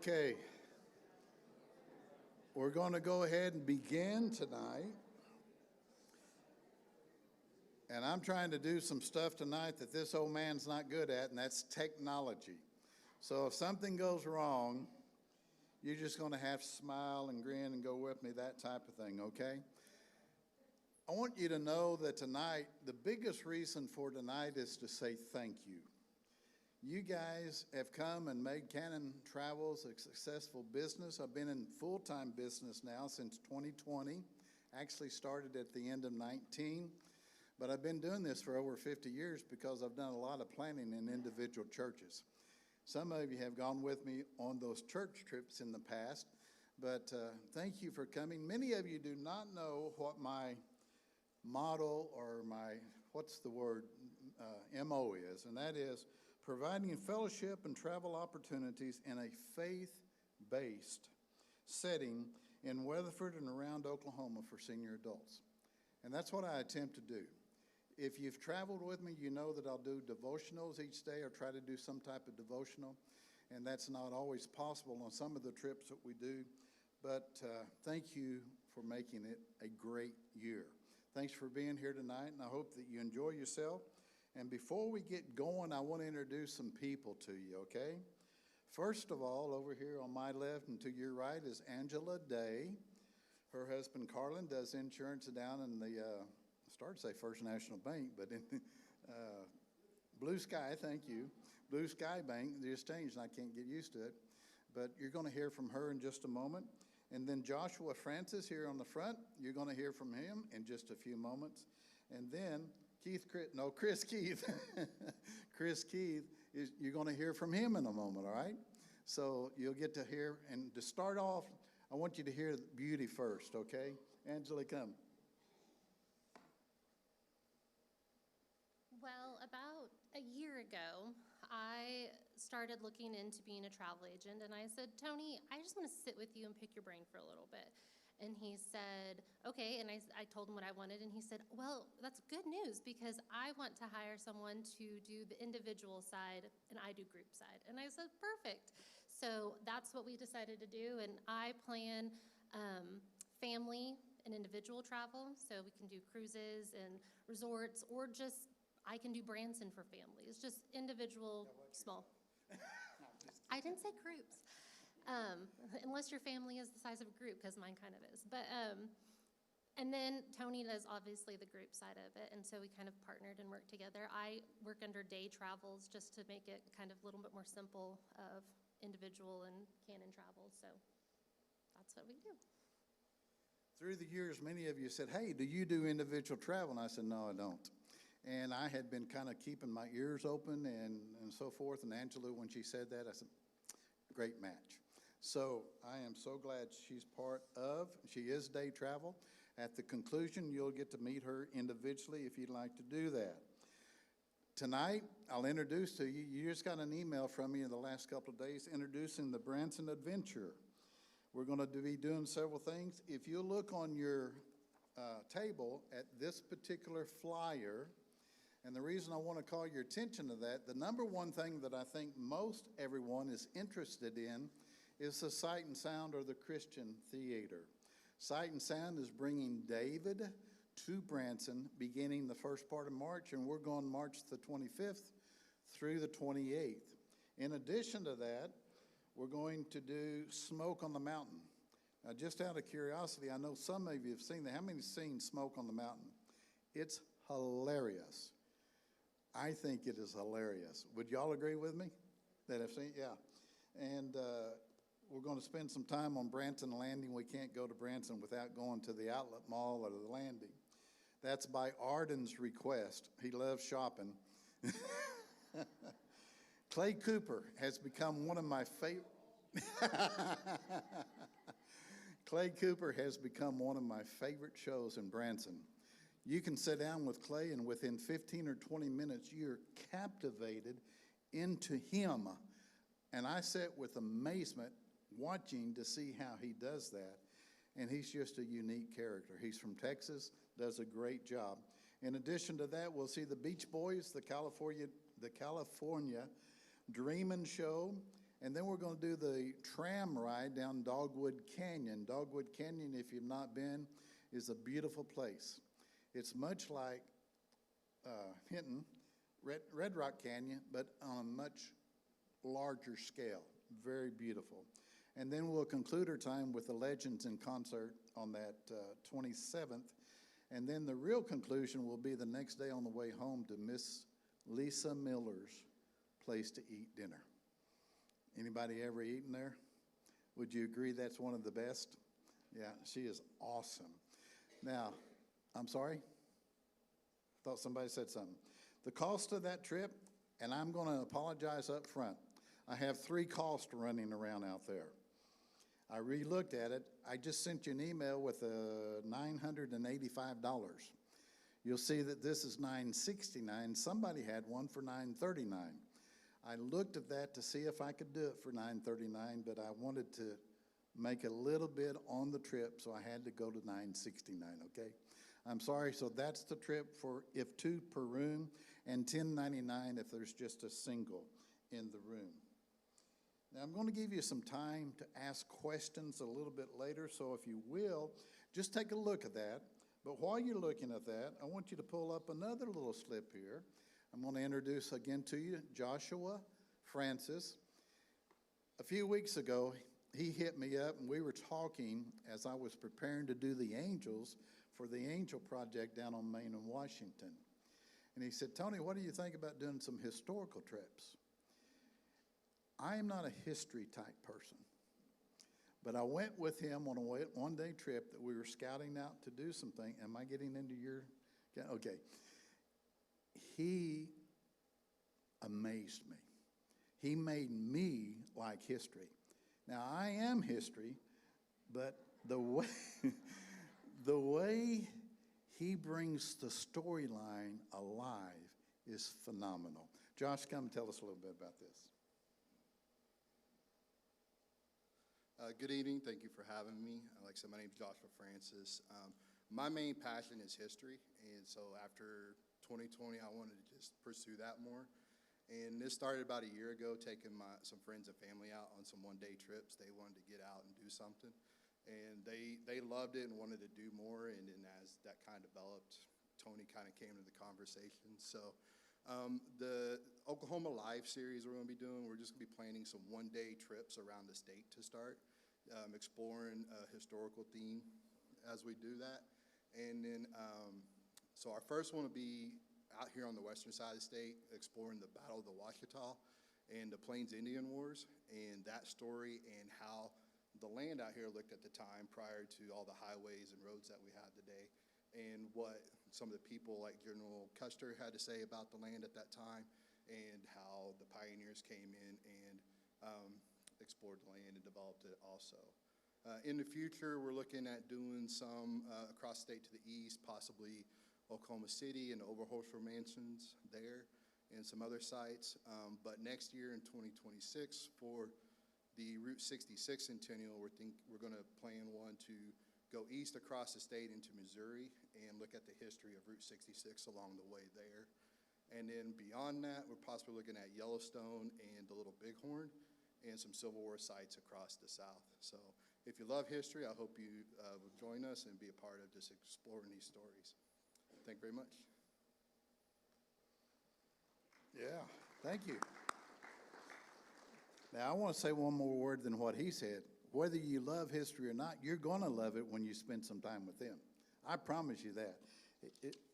Okay, we're going to go ahead and begin tonight. And I'm trying to do some stuff tonight that this old man's not good at, and that's technology. So if something goes wrong, you're just going to have to smile and grin and go with me, that type of thing, okay? I want you to know that tonight, the biggest reason for tonight is to say thank you. You guys have come and made Cannon Travels a successful business. I've been in full-time business now since 2020. Actually started at the end of 19. But I've been doing this for over 50 years because I've done a lot of planning in individual churches. Some of you have gone with me on those church trips in the past, but thank you for coming. Many of you do not know what my motto or my, MO is, and that is providing fellowship and travel opportunities in a faith-based setting in Weatherford and around Oklahoma for senior adults. And that's what I attempt to do. If you've traveled with me, you know that I'll do devotionals each day or try to do some type of devotional, and that's not always possible on some of the trips that we do. But thank you for making it a great year. Thanks for being here tonight, and I hope that you enjoy yourself. And before we get going, I want to introduce some people to you, okay? First of all, over here on my left and to your right is Angela Day. Her husband, Carlin, does insurance down in the, I started to say First National Bank, but in Blue Sky, thank you. Blue Sky Bank, they just changed and I can't get used to it. But you're going to hear from her in just a moment. And then Joshua Francis here on the front, you're going to hear from him in just a few moments. And then Chris Keith. Chris Keith, you're going to hear from him in a moment, all right? So you'll get to hear, and to start off, I want you to hear Beauty first, okay? Angela, come. Well, about a year ago, I started looking into being a travel agent, and I said, Tony, I just want to sit with you and pick your brain for a little bit. And he said, okay, and I told him what I wanted, and he said, well, that's good news because I want to hire someone to do the individual side, and I do group side. And I said, perfect. So that's what we decided to do, and I plan family and individual travel, so we can do cruises and resorts, or just, I can do Branson for families, just individual, small. I didn't say groups. Unless your family is the size of a group, because mine kind of is. But and then Tony does obviously the group side of it, and so we kind of partnered and worked together. I work under Day Travels just to make it kind of a little bit more simple of individual and Cannon Travel. So that's what we do. Through the years, many of you said, hey, do you do individual travel? And I said, no, I don't. And I had been kind of keeping my ears open and so forth. And Angela, when she said that, I said, great match. So I am so glad she's part of, she is Day Travel. At the conclusion, you'll get to meet her individually if you'd like to do that. Tonight, I'll introduce to you, you just got an email from me in the last couple of days introducing the Branson Adventure. We're going to be doing several things. If you look on your table at this particular flyer, and the reason I want to call your attention to that, the number one thing that I think most everyone is interested in is the Sight and Sound or the Christian Theater. Sight and Sound is bringing David to Branson beginning the first part of March, and we're going March the 25th through the 28th. In addition to that, we're going to do Smoke on the Mountain. Now, just out of curiosity, I know some of you have seen that. How many have seen Smoke on the Mountain? It's hilarious. I think it is hilarious. Would y'all agree with me that have seen? Yeah. And we're going to spend some time on Branson Landing. We can't go to Branson without going to the Outlet Mall or the Landing. That's by Arden's request. He loves shopping. Clay Cooper has become one of my favorite. Clay Cooper has become one of my favorite shows in Branson. You can sit down with Clay, and within 15 or 20 minutes, you're captivated into him. And I sat with amazement watching to see how he does that. And he's just a unique character. He's from Texas, does a great job. In addition to that, we'll see the Beach Boys, the California Dreamin' Show, and then we're going to do the tram ride down Dogwood Canyon. Dogwood Canyon, if you've not been, is a beautiful place. It's much like Hinton, Red Rock Canyon, but on a much larger scale. Very beautiful. And then we'll conclude our time with the Legends in concert on that 27th. And then the real conclusion will be the next day on the way home to Miss Lisa Miller's place to eat dinner. Anybody ever eaten there? Would you agree that's one of the best? Yeah, she is awesome. Now, I'm sorry? Thought somebody said something. The cost of that trip, and I'm going to apologize up front. I have 3 costs running around out there. I re-looked at it. I just sent you an email with $985. You'll see that this is $969. Somebody had one for $939. I looked at that to see if I could do it for $939, but I wanted to make a little bit on the trip, so I had to go to $969, okay? I'm sorry, so that's the trip for if 2 per room, and $10.99 if there's just a single in the room. Now, I'm going to give you some time to ask questions a little bit later, so if you will, just take a look at that. But while you're looking at that, I want you to pull up another little slip here. I'm going to introduce again to you Joshua Francis. A few weeks ago, he hit me up, and we were talking as I was preparing to do the angels for the Angel Project down on Main and Washington. And he said, Tony, what do you think about doing some historical trips? I am not a history type person, but I went with him on a one-day trip that we were scouting out to do something. Am I getting into your, okay. He amazed me. He made me like history. Now, I am history, but the way, the way he brings the storyline alive is phenomenal. Josh, come tell us a little bit about this. Good evening. Thank you for having me. Like I said, my name is Joshua Francis. My main passion is history, and so after 2020, I wanted to just pursue that more. And this started about a year ago, taking some friends and family out on some one-day trips. They wanted to get out and do something, and they loved it and wanted to do more. And then as that kind of developed, Tony kind of came to the conversation. So the Oklahoma Live series we're going to be doing, we're just going to be planning some one-day trips around the state to start, exploring a historical theme as we do that. And then, so our first one will be out here on the western side of the state, exploring the Battle of the Ouachita and the Plains Indian Wars, and that story and how the land out here looked at the time prior to all the highways and roads that we have today, and what some of the people like General Custer had to say about the land at that time, and how the pioneers came in and explored the land and developed it also. In the future, we're looking at doing some across the state to the east, possibly Oklahoma City and the Overholser Mansions there, and some other sites. But next year in 2026, for the Route 66 Centennial, we're going to plan one to go east across the state into Missouri and look at the history of Route 66 along the way there. And then beyond that, we're possibly looking at Yellowstone and the Little Bighorn and some Civil War sites across the South. So if you love history, I hope you will join us and be a part of just exploring these stories. Thank you very much. Yeah, thank you. Now, I want to say one more word than what he said. Whether you love history or not, you're going to love it when you spend some time with him. I promise you that.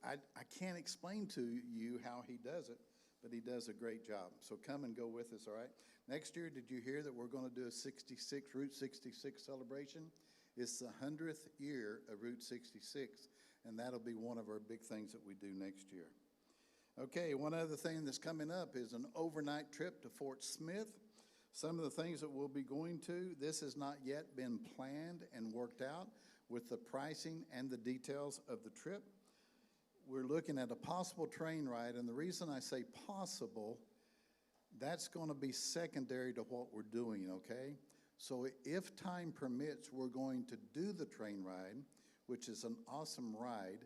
I can't explain to you how he does it, but he does a great job. So come and go with us, all right? Next year, did you hear that we're going to do a Route 66 celebration? It's the 100th year of Route 66, and that'll be one of our big things that we do next year. Okay, one other thing that's coming up is an overnight trip to Fort Smith. Some of the things that we'll be going to, this has not yet been planned and worked out with the pricing and the details of the trip. We're looking at a possible train ride, and the reason I say possible, that's going to be secondary to what we're doing, okay? So if time permits, we're going to do the train ride, which is an awesome ride,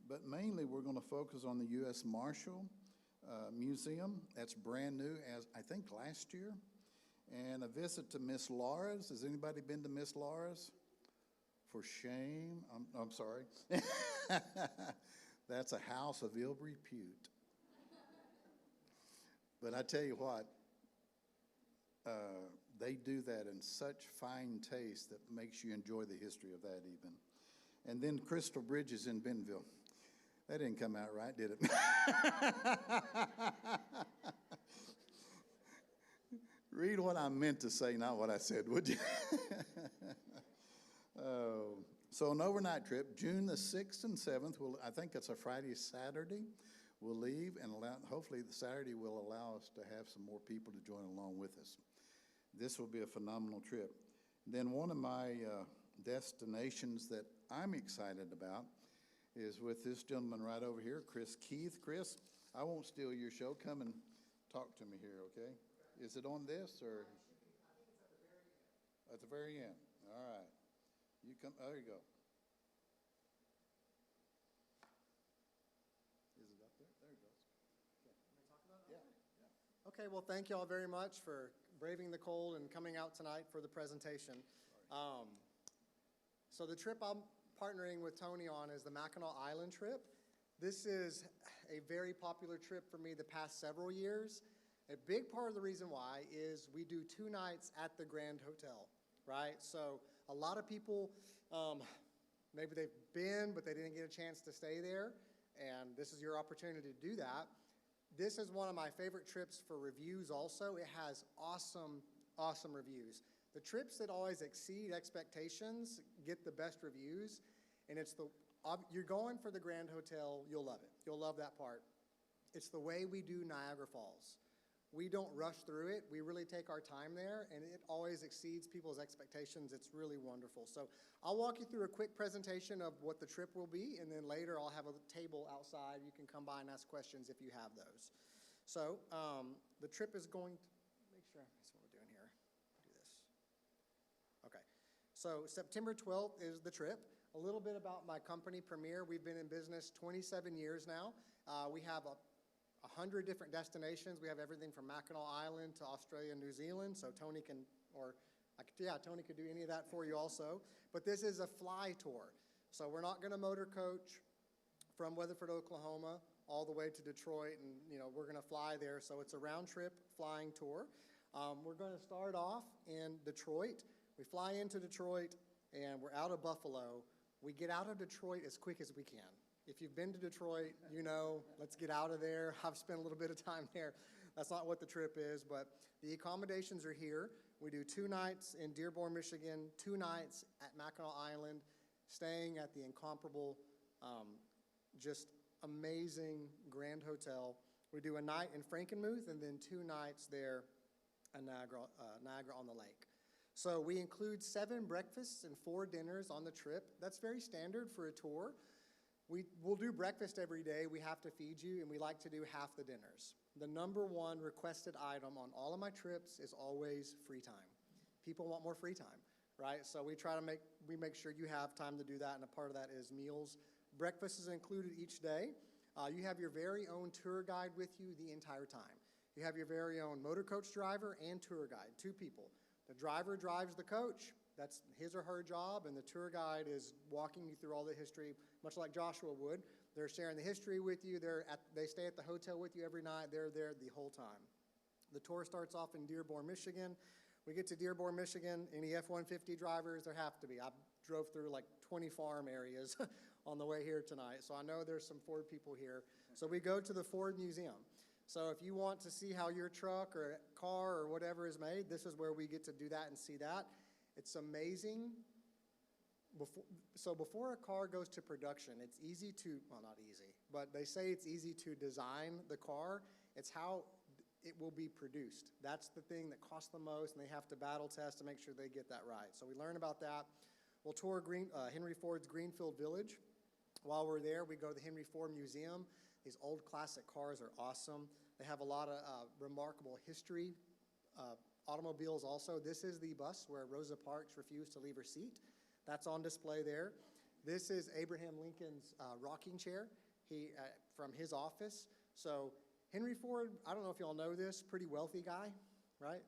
but mainly we're going to focus on the U.S. Marshal Museum. That's brand new, as I think last year. And a visit to Miss Laura's. Has anybody been to Miss Laura's? For shame. I'm sorry. That's a house of ill repute. But I tell you what, they do that in such fine taste that makes you enjoy the history of that even. And then Crystal Bridges in Bentonville. That didn't come out right, did it? Read what I meant to say, not what I said, would you? So an overnight trip, June the 6th and 7th, I think it's a Friday, Saturday. We'll leave, and hopefully the Saturday will allow us to have some more people to join along with us. This will be a phenomenal trip. Then one of my destinations that I'm excited about is with this gentleman right over here, Chris Keith. Chris, I won't steal your show. Come and talk to me here, okay? Is it on this, or? At the very end. All right. You come, there you go. Is it up there? There it goes. Yeah. Okay, well, thank you all very much for braving the cold and coming out tonight for the presentation. So the trip I'm partnering with Tony on is the Mackinac Island trip. This is a very popular trip for me the past several years. A big part of the reason why is we do 2 nights at the Grand Hotel, right? So a lot of people, maybe they've been, but they didn't get a chance to stay there, and this is your opportunity to do that. This is one of my favorite trips for reviews also. It has awesome, awesome reviews. The trips that always exceed expectations get the best reviews, and you're going for the Grand Hotel, you'll love it. You'll love that part. It's the way we do Niagara Falls. We don't rush through it. We really take our time there, and it always exceeds people's expectations. It's really wonderful. So I'll walk you through a quick presentation of what the trip will be, and then later I'll have a table outside. You can come by and ask questions if you have those. So the trip is going to, make sure, that's what we're doing here. Do this. Okay. So September 12th is the trip. A little bit about my company, Premier. We've been in business 27 years now. We have 100 different destinations. We have everything from Mackinac Island to Australia and New Zealand, so Tony can, Tony could do any of that for you also. But this is a fly tour. So we're not gonna motor coach from Weatherford, Oklahoma, all the way to Detroit, and we're gonna fly there. So it's a round trip flying tour. We're gonna start off in Detroit. We fly into Detroit, and we're out of Buffalo. We get out of Detroit as quick as we can. If you've been to Detroit, let's get out of there. I've spent a little bit of time there. That's not what the trip is, but the accommodations are here. We do 2 nights in Dearborn, Michigan, 2 nights at Mackinac Island, staying at the incomparable, just amazing Grand Hotel. We do a night in Frankenmuth and then 2 nights there in Niagara on the Lake. So we include 7 breakfasts and 4 dinners on the trip. That's very standard for a tour. We'll do breakfast every day. We have to feed you, and we like to do half the dinners. The #1 requested item on all of my trips is always free time. People want more free time, right? So we make sure you have time to do that, and a part of that is meals. Breakfast is included each day. You have your very own tour guide with you the entire time. You have your very own motor coach driver and tour guide, 2 people. The driver drives the coach. That's his or her job, and the tour guide is walking you through all the history, much like Joshua would. They're sharing the history with you. They stay at the hotel with you every night. They're there the whole time. The tour starts off in Dearborn, Michigan. We get to Dearborn, Michigan. Any F-150 drivers? There have to be. I drove through like 20 farm areas on the way here tonight, so I know there's some Ford people here. So we go to the Ford Museum. So if you want to see how your truck or car or whatever is made, this is where we get to do that and see that. It's amazing. Before a car goes to production, it's easy to, well, not easy, but they say it's easy to design the car. It's how it will be produced. That's the thing that costs the most, and they have to battle test to make sure they get that right. So we learn about that. We'll tour Henry Ford's Greenfield Village. While we're there, we go to the Henry Ford Museum. These old classic cars are awesome. They have a lot of remarkable history. Automobiles also. This is the bus where Rosa Parks refused to leave her seat. That's on display there. This is Abraham Lincoln's rocking chair from his office. So Henry Ford, I don't know if y'all know this, pretty wealthy guy, right?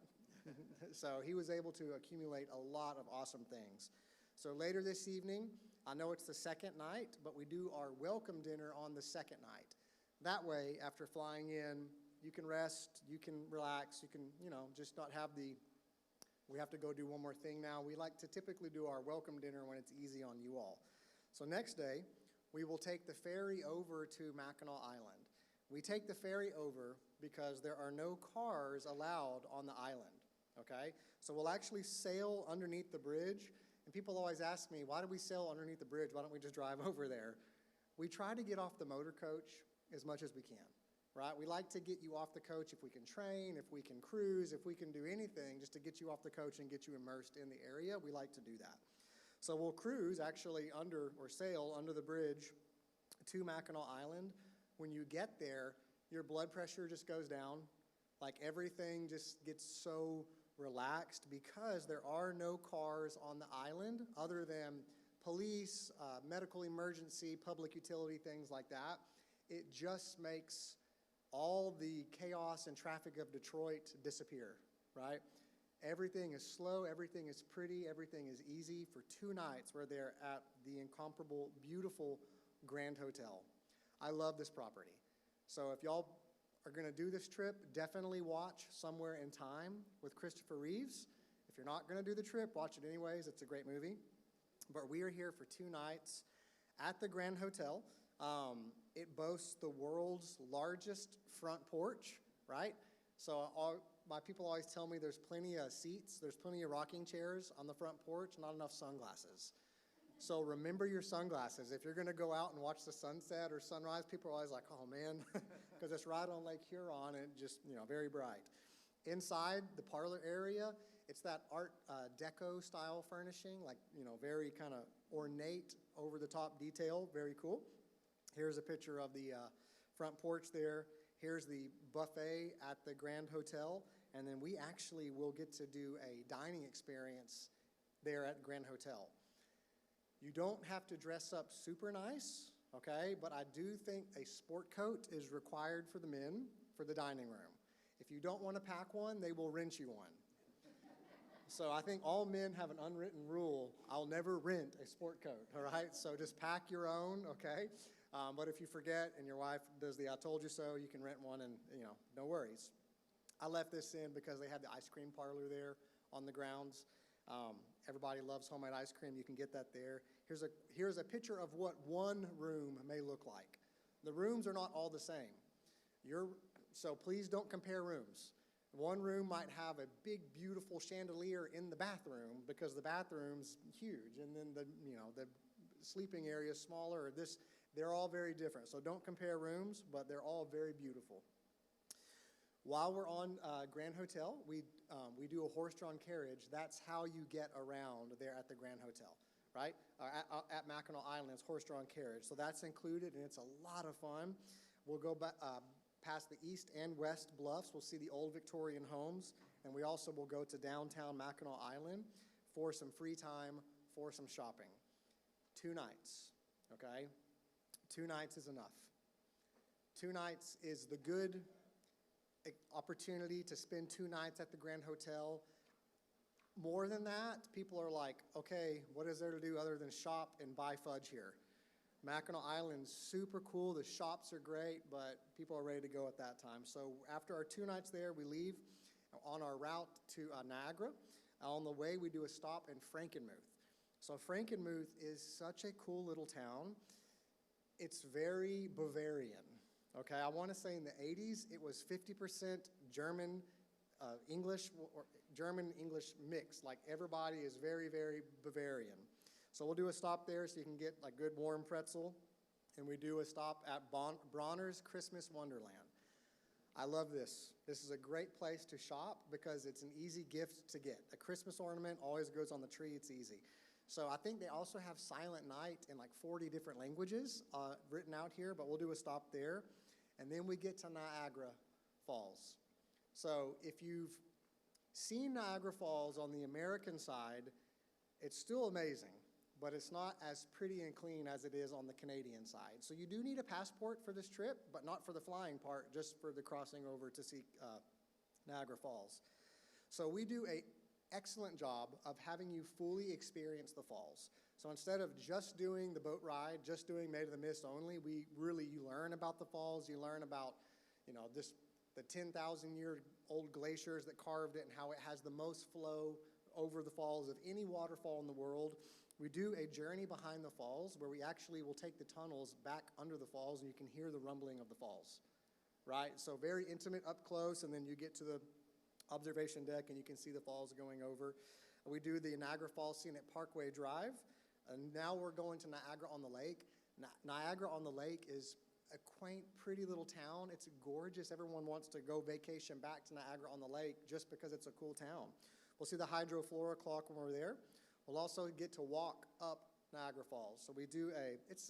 So he was able to accumulate a lot of awesome things. So later this evening, I know it's the second night, but we do our welcome dinner on the second night. That way, after flying in, you can rest, you can relax, you can, just not have we have to go do one more thing now. We like to typically do our welcome dinner when it's easy on you all. So next day, we will take the ferry over to Mackinac Island. We take the ferry over because there are no cars allowed on the island, okay? So we'll actually sail underneath the bridge. And people always ask me, why do we sail underneath the bridge? Why don't we just drive over there? We try to get off the motor coach as much as we can, right? We like to get you off the coach if we can train, if we can cruise, if we can do anything just to get you off the coach and get you immersed in the area. We like to do that. So we'll cruise actually sail under the bridge to Mackinac Island. When you get there, your blood pressure just goes down. Like everything just gets so relaxed because there are no cars on the island other than police, medical emergency, public utility, things like that. It just makes all the chaos and traffic of Detroit disappear, right? Everything is slow, everything is pretty, everything is easy for 2 nights where they're at the incomparable, beautiful Grand Hotel. I love this property. So if y'all are going to do this trip, definitely watch Somewhere in Time with Christopher Reeves. If you're not going to do the trip, watch it anyways. It's a great movie. But we are here for 2 nights at the Grand Hotel. It boasts the world's largest front porch, right? So my people always tell me there's plenty of seats, there's plenty of rocking chairs on the front porch, not enough sunglasses. So remember your sunglasses. If you're going to go out and watch the sunset or sunrise, people are always like, oh, man, because it's right on Lake Huron and just, very bright. Inside the parlor area, it's that Art Deco style furnishing, like, very kind of ornate, over-the-top detail, very cool. Here's a picture of the front porch there. Here's the buffet at the Grand Hotel, and then we actually will get to do a dining experience there at the Grand Hotel. You don't have to dress up super nice, okay? But I do think a sport coat is required for the men for the dining room. If you don't want to pack one, they will rent you one. So I think all men have an unwritten rule. I'll never rent a sport coat, all right? So just pack your own, okay? But if you forget and your wife does the I told you so, you can rent one and, no worries. I left this in because they had the ice cream parlor there on the grounds. Everybody loves homemade ice cream. You can get that there. Here's a picture of what one room may look like. The rooms are not all the same. So please don't compare rooms. One room might have a big, beautiful chandelier in the bathroom because the bathroom's huge, and then the sleeping area is smaller. They're all very different. So don't compare rooms, but they're all very beautiful. While we're on Grand Hotel, we do a horse-drawn carriage. That's how you get around there at the Grand Hotel, right? At Mackinac Island, it's horse-drawn carriage. So that's included, and it's a lot of fun. We'll go past the east and west bluffs. We'll see the old Victorian homes, and we also will go to downtown Mackinac Island for some free time, for some shopping. 2 nights, okay? 2 nights is enough. 2 nights is the good opportunity to spend 2 nights at the Grand Hotel. More than that, people are like, okay, what is there to do other than shop and buy fudge here? Mackinac Island's super cool. The shops are great, but people are ready to go at that time. So after our 2 nights there, we leave on our route to Niagara. On the way, we do a stop in Frankenmuth. So Frankenmuth is such a cool little town. It's very Bavarian. Okay, I want to say in the 80s, it was 50% German, English, or German-English mix. Like everybody is very, very Bavarian. So we'll do a stop there so you can get a good warm pretzel. And we do a stop at Bronner's Christmas Wonderland. I love this. This is a great place to shop because it's an easy gift to get. A Christmas ornament always goes on the tree. It's easy. So I think they also have Silent Night in like 40 different languages written out here, but we'll do a stop there. And then we get to Niagara Falls. So if you've seen Niagara Falls on the American side, it's still amazing, but it's not as pretty and clean as it is on the Canadian side. So you do need a passport for this trip, but not for the flying part, just for the crossing over to see Niagara Falls. So we do a excellent job of having you fully experience the falls. So instead of just doing the boat ride, just doing Made of the Mist only, you learn about the falls, you learn about, the 10,000-year-old glaciers that carved it and how it has the most flow over the falls of any waterfall in the world. We do a journey behind the falls where we actually will take the tunnels back under the falls and you can hear the rumbling of the falls, right? So very intimate up close, and then you get to the observation deck and you can see the falls going over. We do the Niagara Falls scene at Parkway Drive, and now we're going to Niagara on the Lake. Niagara on the Lake is a quaint, pretty little town. It's gorgeous. Everyone wants to go vacation back to Niagara on the Lake just because it's a cool town. We'll see the hydroflora clock when we're there. We'll also get to walk up Niagara Falls. So it's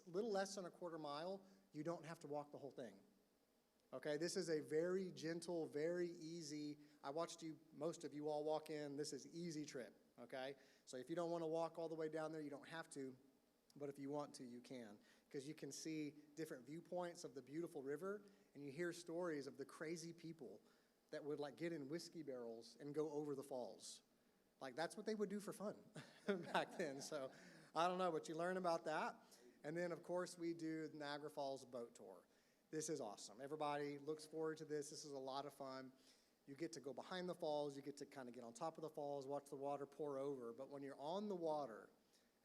a little less than a quarter mile. You don't have to walk the whole thing. Okay, this is a very gentle, very easy, I watched most of you all walk in. This is easy trip, okay? So if you don't want to walk all the way down there, you don't have to, but if you want to, you can, because you can see different viewpoints of the beautiful river, and you hear stories of the crazy people that would get in whiskey barrels and go over the falls. That's what they would do for fun back then. So I don't know, but you learn about that. And then, of course, we do the Niagara Falls boat tour. This is awesome. Everybody looks forward to this. This is a lot of fun. You get to go behind the falls. You get to kind of get on top of the falls, watch the water pour over. But when you're on the water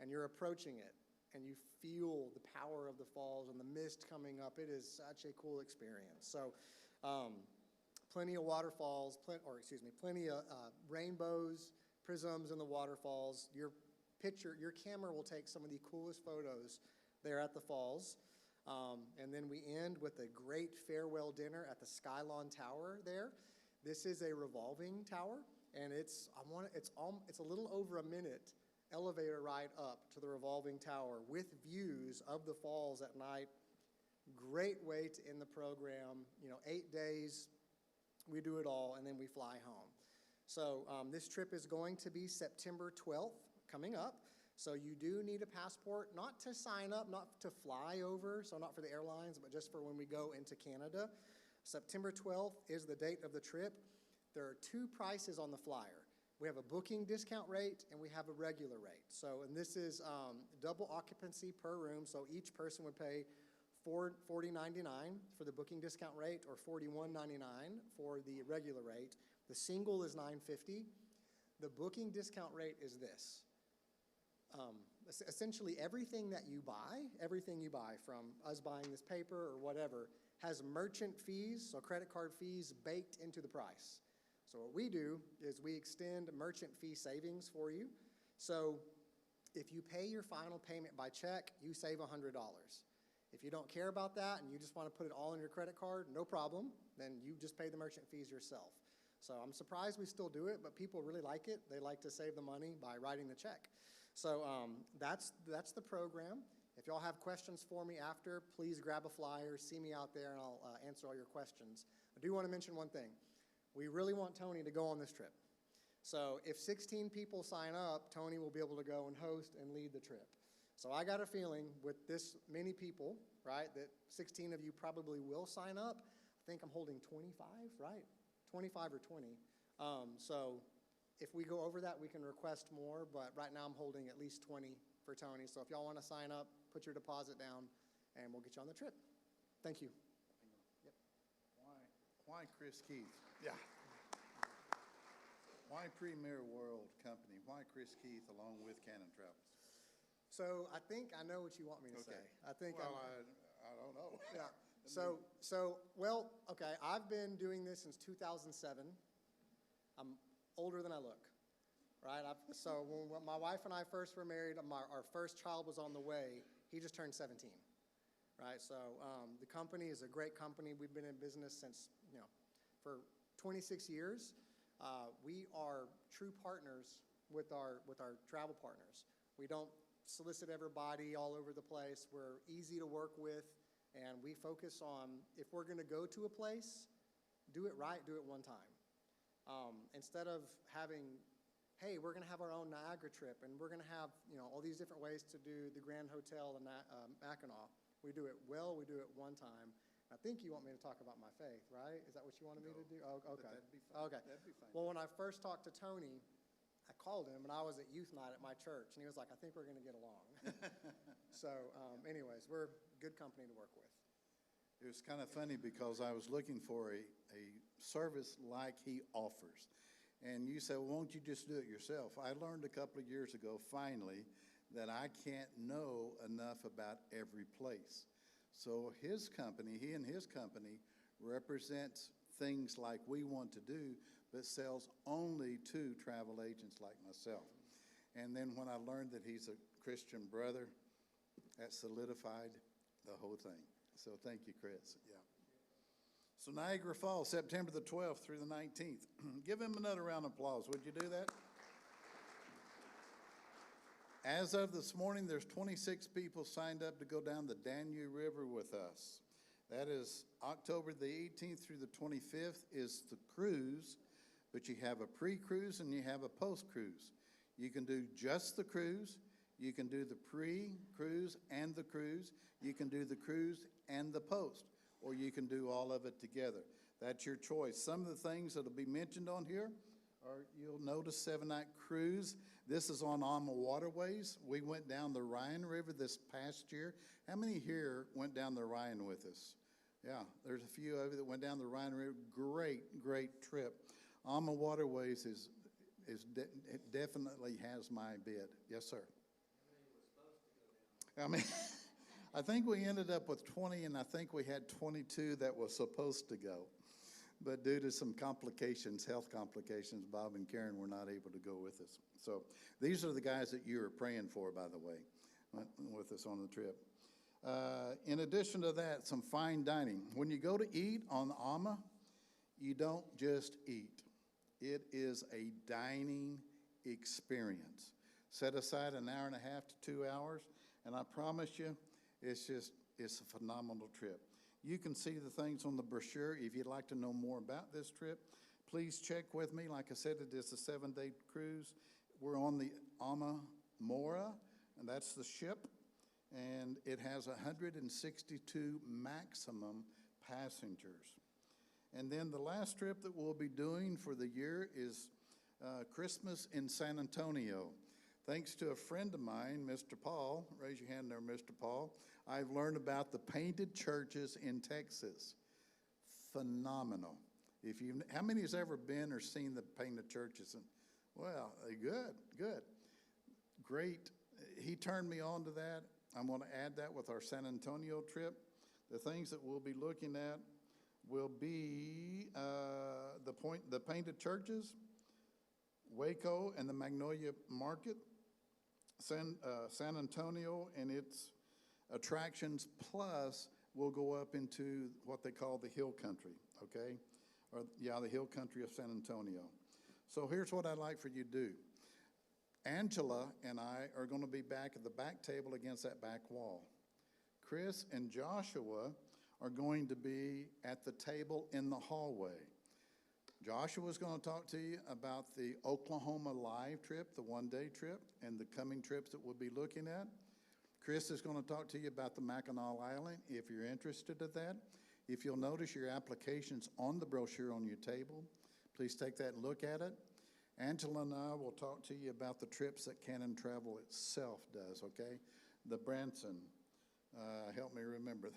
and you're approaching it and you feel the power of the falls and the mist coming up, it is such a cool experience. So plenty of waterfalls, plenty of rainbows, prisms in the waterfalls. Your camera will take some of the coolest photos there at the falls. And then we end with a great farewell dinner at the Skylon Tower there. This is a revolving tower, and it's a little over a minute elevator ride up to the revolving tower with views of the falls at night. Great way to end the program. 8 days, we do it all, and then we fly home. So this trip is going to be September 12th, coming up. So you do need a passport, not to sign up, not to fly over, so not for the airlines, but just for when we go into Canada. September 12th is the date of the trip. There are two prices on the flyer. We have a booking discount rate and we have a regular rate. So, and this is double occupancy per room, so each person would pay $40.99 for the booking discount rate or $41.99 for the regular rate. The single is $9.50. The booking discount rate is this. Essentially everything you buy from us buying this paper or whatever has merchant fees, so credit card fees baked into the price. So what we do is we extend merchant fee savings for you. So if you pay your final payment by check, you save $100. If you don't care about that and you just want to put it all on your credit card, no problem. Then you just pay the merchant fees yourself. So I'm surprised we still do it, but people really like it. They like to save the money by writing the check. So that's the program. If y'all have questions for me after, please grab a flyer, see me out there, and I'll answer all your questions. I do want to mention one thing. We really want Tony to go on this trip. So if 16 people sign up, Tony will be able to go and host and lead the trip. So I got a feeling with this many people, right, that 16 of you probably will sign up. I think I'm holding 25, right? 25 or 20. So if we go over that, we can request more, but right now I'm holding at least 20 for Tony. So if y'all want to sign up, put your deposit down, and we'll get you on the trip. Thank you. Yep. Why Chris Keith? Yeah. Why Premier World Company? Why Chris Keith along with Cannon Travels? So I think I know what you want me to say. I think I don't know. Yeah. Okay, I've been doing this since 2007. I'm older than I look, right? So when my wife and I first were married, our first child was on the way. He just turned 17, right? So the company is a great company. We've been in business since, for 26 years. We are true partners with our travel partners. We don't solicit everybody all over the place. We're easy to work with, and we focus on, if we're going to go to a place, do it right, do it one time. Instead of having, hey, we're going to have our own Niagara trip, and we're going to have all these different ways to do the Grand Hotel in Mackinac. We do it well, we do it one time, I think you want me to talk about my faith, right? Is that what you wanted me to do? Oh, But okay. that'd be fine. Okay. That'd be fine. Well, when I first talked to Tony, I called him, and I was at youth night at my church, and he was like, I think we're going to get along. So anyways, we're good company to work with. It was kind of funny because I was looking for a service like he offers. And you said, well, won't you just do it yourself? I learned a couple of years ago, finally, that I can't know enough about every place. So his company, he and his company represents things like we want to do, but sells only to travel agents like myself. And then when I learned that he's a Christian brother, that solidified the whole thing. So thank you, Chris. Yeah. So Niagara Falls, September the 12th through the 19th. Give him another round of applause. Would you do that? As of this morning, there's 26 people signed up to go down the Danube River with us. That is October the 18th through the 25th is the cruise, but you have a pre-cruise and you have a post-cruise. You can do just the cruise, you can do the pre-cruise and the cruise, you can do the cruise and the post, or you can do all of it together. That's your choice. Some of the things that'll be mentioned on here are, you'll notice 7-night cruise. This is on Alma Waterways. We went down the Rhine River this past year. How many here went down the Rhine with us? Yeah, there's a few of you that went down the Rhine River. Great trip. Alma Waterways it definitely has my bid. Yes, sir. I mean, I think we ended up with 20, and I think we had 22 that was supposed to go. But due to some complications, health complications, Bob and Karen were not able to go with us. So these are the guys that you were praying for, by the way, with us on the trip. In addition to that, some fine dining. When you go to eat on Alma, you don't just eat. It is a dining experience. Set aside an hour and a half to 2 hours, and I promise you, it's a phenomenal trip. You can see the things on the brochure. If you'd like to know more about this trip, please check with me. Like I said, it is a 7-day cruise. We're on the Alma Mora, and that's the ship, and it has 162 maximum passengers. And then the last trip that we'll be doing for the year is Christmas in San Antonio. Thanks to a friend of mine, Mr. Paul, raise your hand there, Mr. Paul, I've learned about the painted churches in Texas. Phenomenal. How many has ever been or seen the painted churches? Well, good. Great. He turned me on to that. I'm going to add that with our San Antonio trip. The things that we'll be looking at will be the painted churches, Waco and the Magnolia Market, San Antonio and its attractions, plus we'll go up into what they call the hill country, okay? The hill country of San Antonio. So here's what I'd like for you to do. Angela and I are going to be back at the back table against that back wall. Chris and Joshua are going to be at the table in the hallway. Joshua's going to talk to you about the Oklahoma Live trip, the 1-day trip, and the coming trips that we'll be looking at. Chris is going to talk to you about the Mackinac Island, if you're interested in that. If you'll notice your application's on the brochure on your table, please take that and look at it. Angela and I will talk to you about the trips that Cannon Travel itself does, okay? The Branson, help me remember,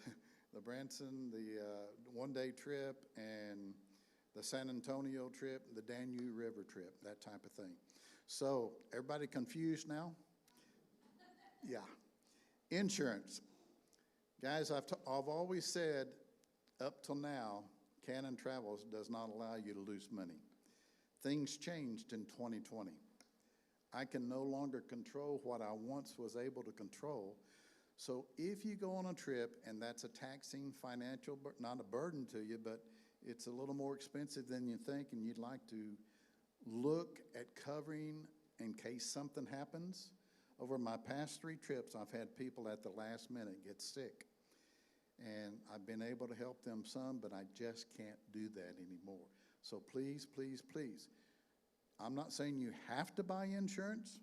the Branson, the 1-day trip, and the San Antonio trip, the Danube River trip, that type of thing. So, everybody confused now? Yeah. Insurance. Guys, I've always said, up till now, Cannon Travels does not allow you to lose money. Things changed in 2020. I can no longer control what I once was able to control. So if you go on a trip and that's a taxing financial, not a burden to you, but it's a little more expensive than you think, and you'd like to look at covering in case something happens. Over my past 3 trips, I've had people at the last minute get sick. And I've been able to help them some, but I just can't do that anymore. So please, please, please, I'm not saying you have to buy insurance.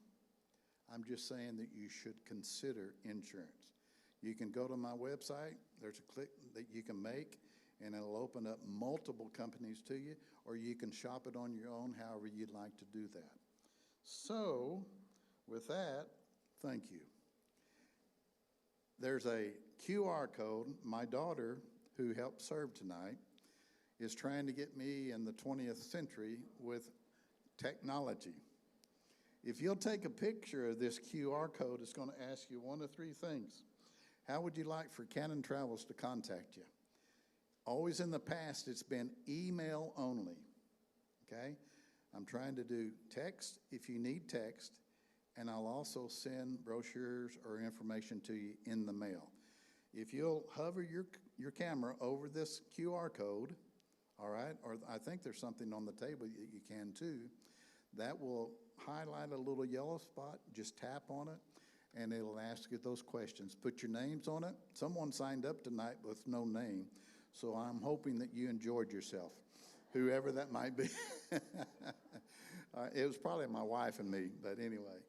I'm just saying that you should consider insurance. You can go to my website, there's a click that you can make, and it'll open up multiple companies to you, or you can shop it on your own, however you'd like to do that. So, with that, thank you. There's a QR code. My daughter, who helped serve tonight, is trying to get me in the 20th century with technology. If you'll take a picture of this QR code, it's going to ask you one of three things. How would you like for Cannon Travels to contact you? Always in the past, it's been email only, okay? I'm trying to do text if you need text, and I'll also send brochures or information to you in the mail. If you'll hover your camera over this QR code, all right, or I think there's something on the table that you can too, that will highlight a little yellow spot, just tap on it, and it'll ask you those questions. Put your names on it. Someone signed up tonight with no name, so I'm hoping that you enjoyed yourself, whoever that might be. It was probably my wife and me, but anyway.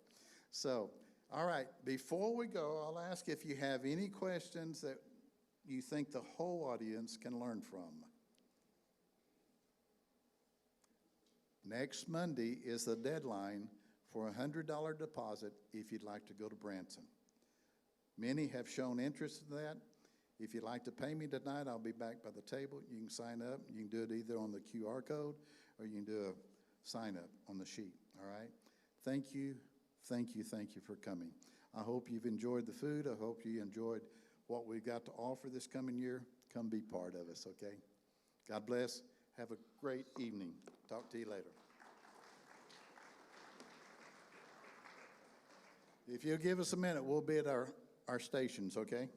So, all right, before we go, I'll ask if you have any questions that you think the whole audience can learn from. Next Monday is the deadline for a $100 deposit if you'd like to go to Branson. Many have shown interest in that. If you'd like to pay me tonight, I'll be back by the table. You can sign up. You can do it either on the QR code or you can do a sign up on the sheet, all right? Thank you, thank you, thank you for coming. I hope you've enjoyed the food. I hope you enjoyed what we've got to offer this coming year. Come be part of us, okay? God bless. Have a great evening. Talk to you later. If you'll give us a minute, we'll be at our stations, okay?